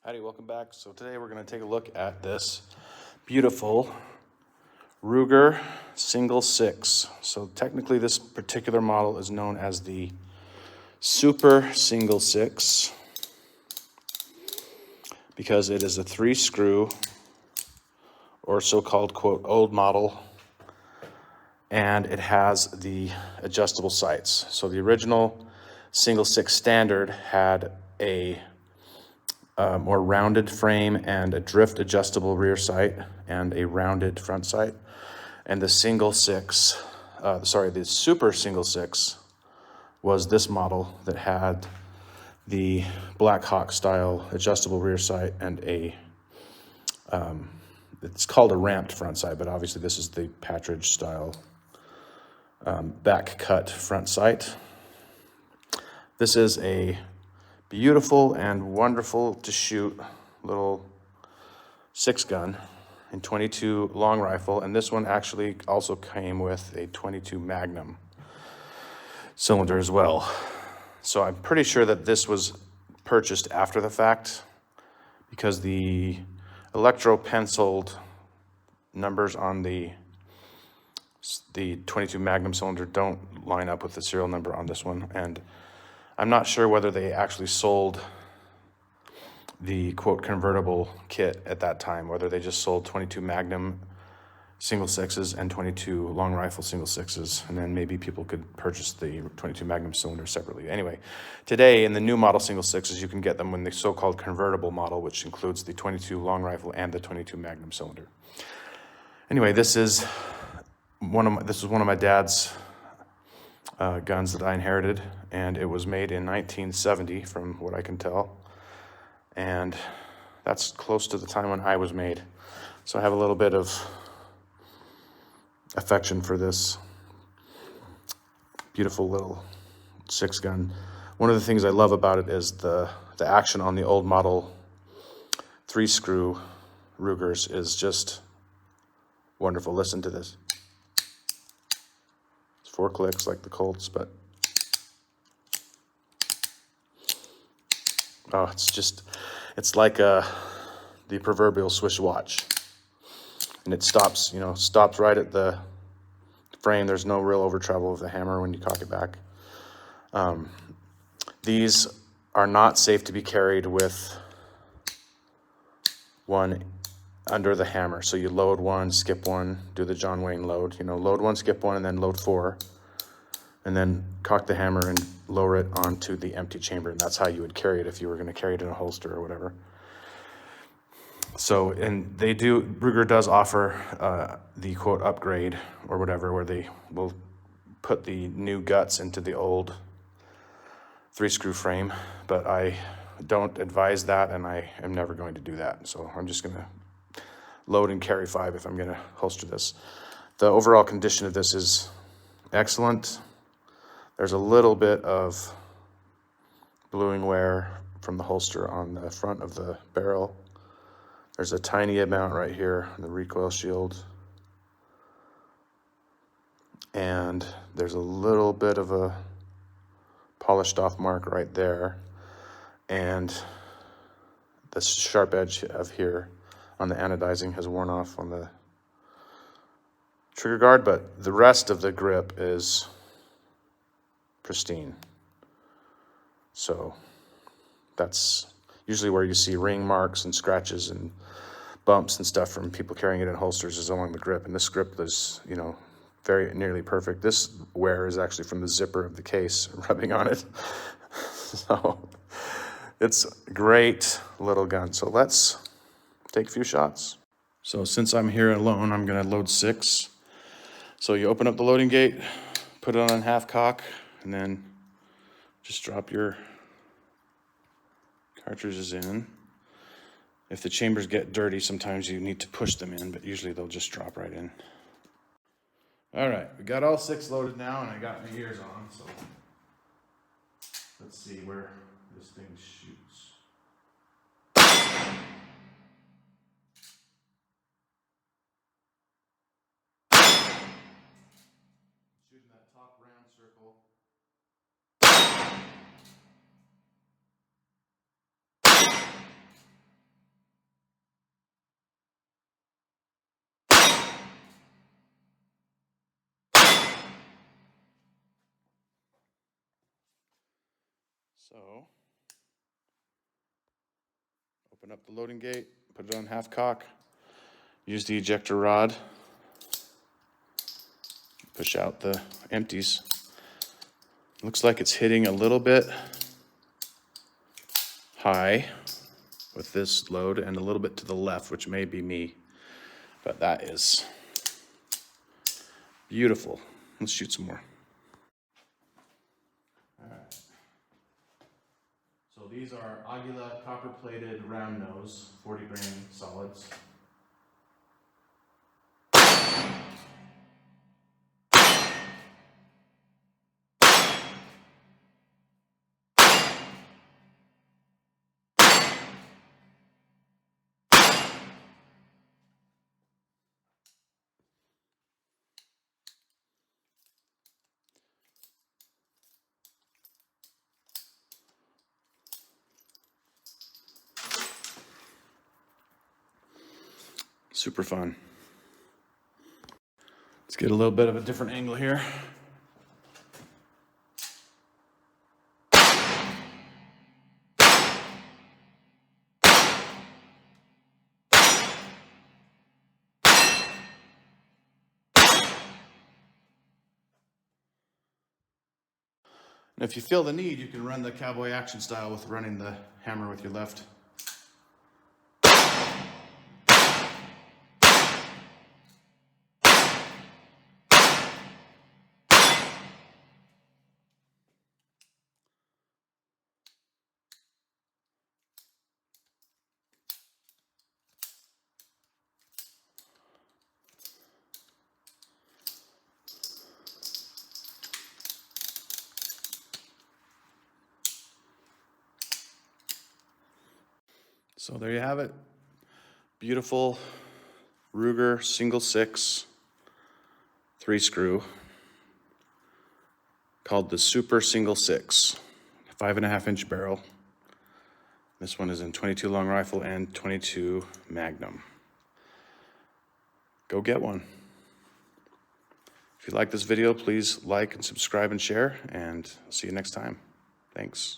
Howdy, welcome back. So today we're going to take a look at this beautiful Ruger single six. So technically this particular model is known as the Super Single Six because it is a 3-screw or so-called quote old model, and it has the adjustable sights. So the original single six standard had a more rounded frame and a drift adjustable rear sight and a rounded front sight. And the the Super Single Six was this model that had the Black Hawk style adjustable rear sight and it's called a ramped front sight, but obviously this is the Patridge style back cut front sight. This is a beautiful and wonderful to shoot little 6-gun in 22 long rifle, and this one actually also came with a 22 Magnum cylinder as well. So I'm pretty sure that this was purchased after the fact because the electro penciled numbers on the 22 Magnum cylinder don't line up with the serial number on this one, and I'm not sure whether they actually sold the quote convertible kit at that time, whether they just sold 22 Magnum single sixes and 22 long rifle single sixes, and then maybe people could purchase the 22 Magnum cylinder separately. Anyway, today in the new model single sixes, you can get them in the so-called convertible model, which includes the 22 long rifle and the 22 Magnum cylinder. Anyway, this is one of my dad's guns that I inherited, and it was made in 1970 from what I can tell, and that's close to the time when I was made. So I have a little bit of affection for this beautiful little 6-gun. One of the things I love about it is the action on the old model 3-screw Rugers is just wonderful. Listen to this. 4 clicks like the Colts, but oh, it's like the proverbial Swiss watch, and it stops right at the frame. There's no real over travel of the hammer when you cock it back. These are not safe to be carried with one under the hammer. So you load one, skip one, do the John Wayne load. Load one, skip one, and then load 4. And then cock the hammer and lower it onto the empty chamber. And that's how you would carry it if you were going to carry it in a holster or whatever. So, and Ruger does offer the quote upgrade or whatever, where they will put the new guts into the old 3-screw frame. But I don't advise that, and I am never going to do that. So I'm just going to load and carry 5 if I'm going to holster this. The overall condition of this is excellent. There's a little bit of bluing wear from the holster on the front of the barrel. There's a tiny amount right here on the recoil shield. And there's a little bit of a polished off mark right there. And the sharp edge of here on the anodizing has worn off on the trigger guard, but the rest of the grip is pristine. So that's usually where you see ring marks and scratches and bumps and stuff from people carrying it in holsters is along the grip, and this grip is very nearly perfect. This wear is actually from the zipper of the case rubbing on it. So it's a great little gun. So let's take a few shots. So since I'm here alone, I'm going to load 6. So you open up the loading gate, put it on half cock, and then just drop your cartridges in. If the chambers get dirty, sometimes you need to push them in, but usually they'll just drop right in. All right, we got all 6 loaded now, and I got my ears on, so let's see where this thing shoots. Shooting that top round circle. So, open up the loading gate, put it on half cock, use the ejector rod, push out the empties. Looks like it's hitting a little bit high with this load and a little bit to the left, which may be me, but that is beautiful. Let's shoot some more. All right. So these are Aguila copper-plated round nose, 40 grain solids. Super fun. Let's get a little bit of a different angle here. And if you feel the need, you can run the cowboy action style with running the hammer with your left. So there you have it. Beautiful Ruger single 6 3-screw called the Super Single 6, 5.5-inch barrel. This one is in 22 long rifle and 22 magnum. Go get one. If you like this video, please like and subscribe and share, and I'll see you next time. Thanks.